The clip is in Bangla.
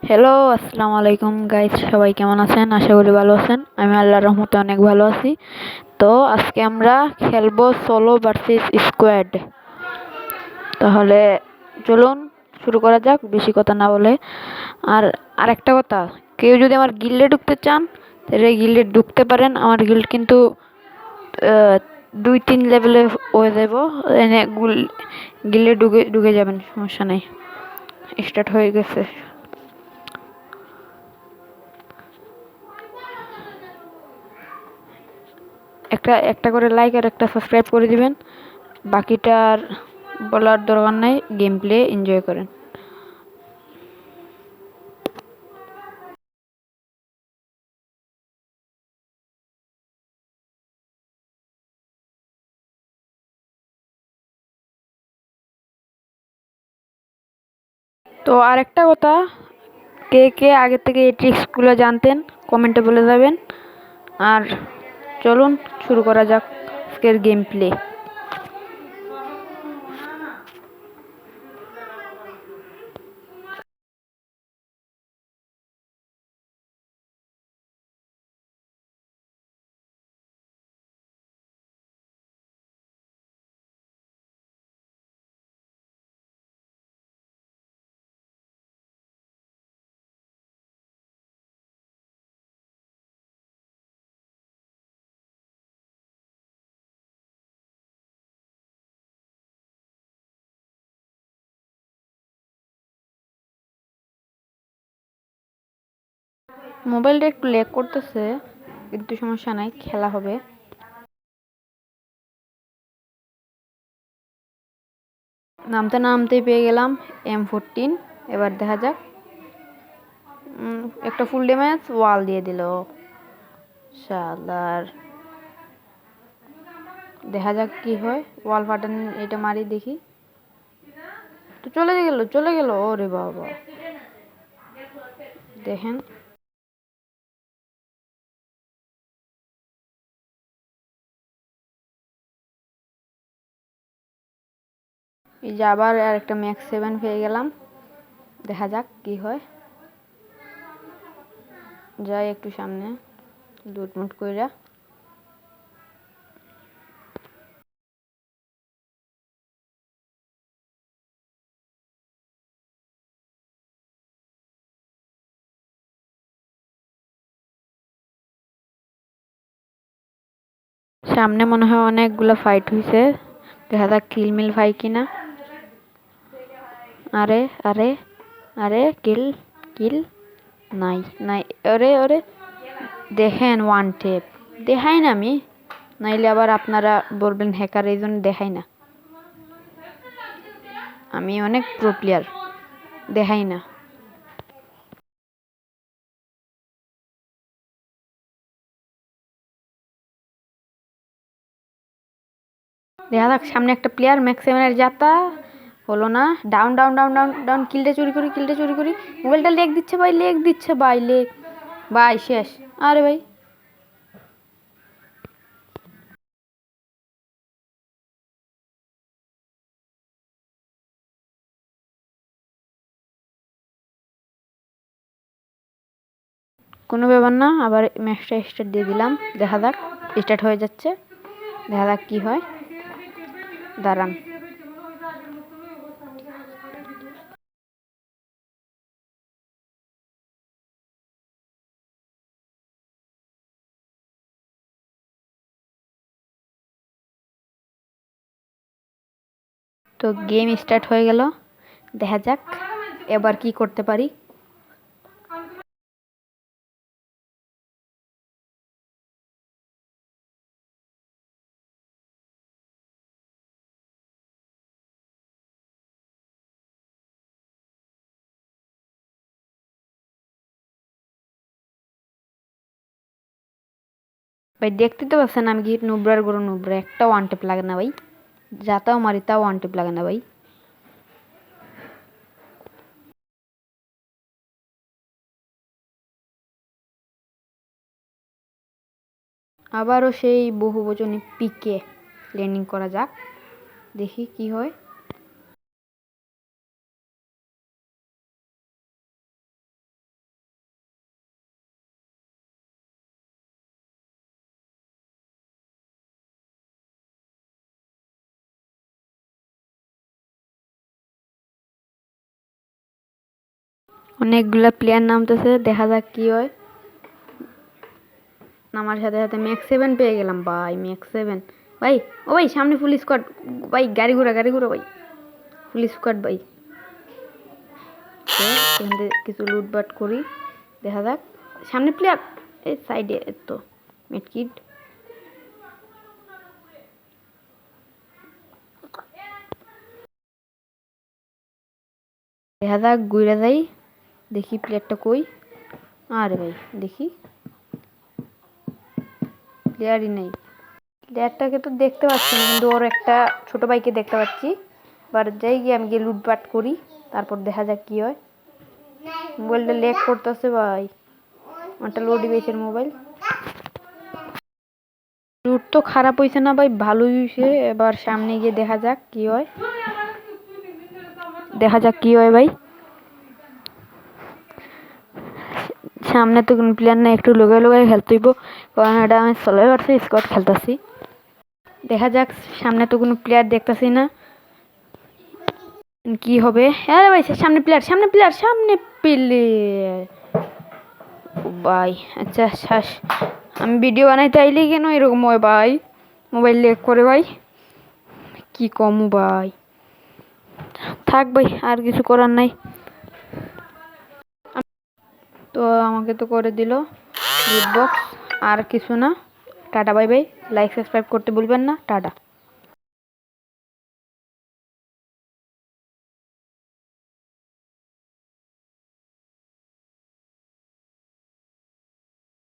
হ্যালো, আসসালামু আলাইকুম গাইস, সবাই কেমন আছেন? আশা করি ভালো আছেন। আমি আল্লাহর রহমতে অনেক ভালো আছি। তো আজকে আমরা খেলবো সোলো ভার্সেস স্কোয়াড। তাহলে চলুন শুরু করা যাক, বেশি কথা না বলে। আর আরেকটা কথা, কেউ যদি আমার গিল্ডে ঢুকতে চান তাহলে গিল্ডে ঢুকতে পারেন। আমার গিল্ড কিন্তু 2-3 লেভেলে হয়ে যাব। গিল্ডে ঢুকে ঢুকে যাবেন, সমস্যা নেই। স্টার্ট হয়ে গেছে। একটা একটা করে লাইক আর একটা সাবস্ক্রাইব করে দিবেন। বাকিটা আর বলার দরকার নাই, গেম প্লে এনজয় করেন। তো আর একটা কথা, কে কে আগে থেকে এই ট্রিক্সগুলো জানতেন কমেন্টে বলে যাবেন। আর চলুন শুরু করা যাক আজকের গেম প্লে। মোবাইলটা একটু ল্যাগ করতেছে, কিন্তু সমস্যা নাই, খেলা হবে। নামতে নামতেই পেয়ে গেলাম M14। এবার দেখা যাক। একটা ফুল ড্যামেজ ওয়াল দিয়ে দিল শালার। দেখা যাক কি হয়। ওয়াল ফাটান এটা মারি দেখি। তো চলে গেল ওরে বাবা, দেখেন। এই যে আবার আর একটা ম্যাক্স 7 পেয়ে গেলাম। দেখা যাক কি হয়। যাই একটু সামনে লুটমুট কইরা। সামনে মনে হয় অনেকগুলো ফাইট হয়েছে, দেখা যাক কিল মিল পাই কিনা। আরে আরে আরে, কিল কিল নাই নাই। আরে আরে, দেখেন ওয়ান টেপ দেখাই না আমি, নাইলে আবার আপনারা বলবেন হ্যাকার, এই জন্য দেখাই না। আমি অনেক প্রো প্লেয়ার, দেখাই না। দেখা যাক, সামনে একটা প্লেয়ার ম্যাক্স 7-এর যাত্রা হলো না। Down down down down down, কিলটা চুরি করি। মোবাইলটা লেগ দিচ্ছে ভাই ভাই শেষ। আরে ভাই, কোনো ব্যাপার না, আবার ম্যাচটা স্টার্ট দিয়ে দিলাম। দেখা যাক, স্টার্ট হয়ে যাচ্ছে, দেখা যাক কি হয়। দাঁড়ান। তো গেম স্টার্ট হয়ে গেল, দেখা যাক এবার কি করতে পারি। ভাই দেখতে তো পাচ্ছেন আমি কি নুবরার গরু নুবরা, একটা ওয়ান টেপ লাগে না ভাই। যাতাও মারি তাও ওয়ান টেপ লাগে না ভাই। আবারও সেই বহুবচনে পিকে ল্যান্ডিং করা যাক, দেখি কি হয়। অনেকগুলা প্লেয়ার নামতেছে, দেখা যাক কি হয়। নামার সাথে সাথে ম্যাক্স 7 পেয়ে গেলাম ভাই, ম্যাক্স 7 ভাই। ও ভাই সামনে ফুল স্কোয়াড ভাই, গাড়ি ঘোড়া ভাই, ফুল স্কোয়াড ভাই। এখান থেকে কিছু লুটবাট করি, দেখা যাক। সামনে প্লেয়ার, এই সাইডে তো মেটকিট। দেখা যাক, ঘুরে যাই, দেখি প্লেয়ারটা কই। আরে ভাই দেখি, প্লেয়ারই নেই। প্লেয়ারটাকে তো দেখতে পাচ্ছি না, কিন্তু ওর একটা ছোট ভাইকে দেখতে পাচ্ছি। এবার যাই গিয়ে আমি গিয়ে লুটপাট করি, তারপর দেখা যাক কি হয়। মোবাইলটা লেগ করতেছে ভাই, একটা লো ডিভাইসের মোবাইল। লুট তো খারাপ হয়েছে না ভাই, ভালোই হয়েছে। এবার সামনে গিয়ে দেখা যাক কি হয়, দেখা যাক কি হয় ভাই। সামনে তো কোনো প্লেয়ার নেই, একটু লোকাই লোকাই খেলতে হইব, কারণ এটা আমি সোলো ভার্সেস স্কোয়াড খেলতেছি। দেখা যাক, সামনে তো কোনো প্লেয়ার দেখতেছি না, কি হবে। আরে ভাই সামনে প্লেয়ার, সামনে প্লেয়ার, সামনে প্লেয়ার ভাই। আচ্ছা শ্বাস, আমি ভিডিও বানাইতে আইলে কেন এরকম হয় ভাই, মোবাইল লেগ করে ভাই, কি কম ভাই। থাক ভাই, আর কিছু করার নাই। তো আমাকে তো করে দিল গিফট বক্স, আর কিছু না। Tata bye bye, like subscribe করতে ভুলবেন না, টাটা।